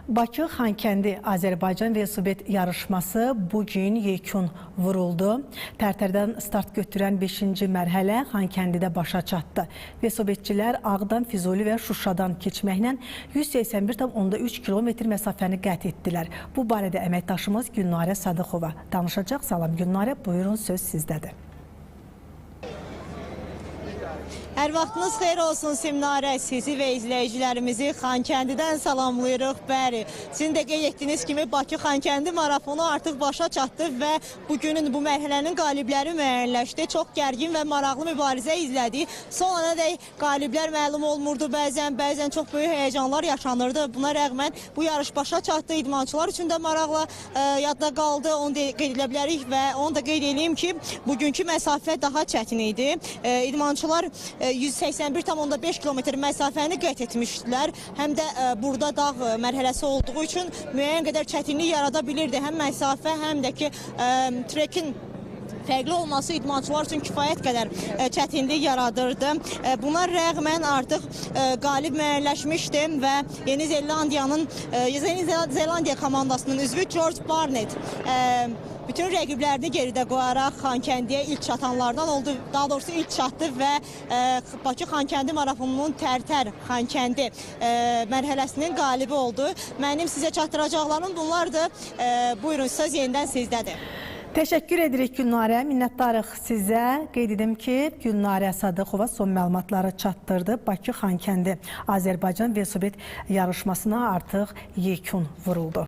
Bakı Xankəndi Azərbaycan velosiped yarışması bugün yekun vuruldu. Tərtərdən start götürən 5-ci mərhələ Xankəndidə başa çatdı. Velosipedçilər Ağdam, Füzuli və Şuşadan keçməklə 181,3 kilometr məsafəni qət etdilər. Bu barədə əməkdaşımız Gülnarə Sadıxova danışacaq. Salam Gülnarə, buyurun söz sizdədir. Hər vaxtınız xeyir olsun Simnarə, sizi və izləyicilərimizi Xankəndidən salamlayırıq. Bəli, sizin də qeyd etdiyiniz kimi Bakı Xankəndi marafonu artıq başa çatdı və bugünün bu mərhələnin qalibləri müəyyənləşdi. Çox gərgin və maraqlı mübarizə izlədik. Son ana dək qaliblər məlum olmurdu, bəzən çox böyük həyəcanlar yaşanırdı. Buna rəğmən bu yarış başa çatdı, idmançılar üçün də maraqla yadda qaldı. Onu da qeyd edə bilərik və onu da qeyd edeyim ki, bugünkü məsafə daha çətin idi. İdmançılar 181,5 kilometr məsafəni qət etmişdilər. Həm də burada dağ mərhələsi olduğu üçün müəyyən qədər çətinlik yarada bilirdi. Həm məsafə, həm də ki, trekin fərqli olması idmançılar üçün kifayət qədər çətinlik yaradırdı. Buna rəğmən artıq qalib müəyyənləşmişdi və Yeni Zelandiya komandasının üzvü George Barnett bütün rəqiblərini geridə qoyaraq Xankəndiyə ilk çatanlardan oldu. Daha doğrusu ilk çatdı və Bakı Xankəndi marafonunun Tərtər Xankəndi mərhələsinin qalibi oldu. Mənim sizə çatdıracaqlarım bunlardır. Buyurun, söz yenidən sizdədir. Təşəkkür edirik Gülnarə, minnətdarıq sizə. Qeyd edim ki, Gülnarə Sadıxova son məlumatları çatdırdı. Bakı Xankəndi Azərbaycan velosiped yarışmasına artıq yekun vuruldu.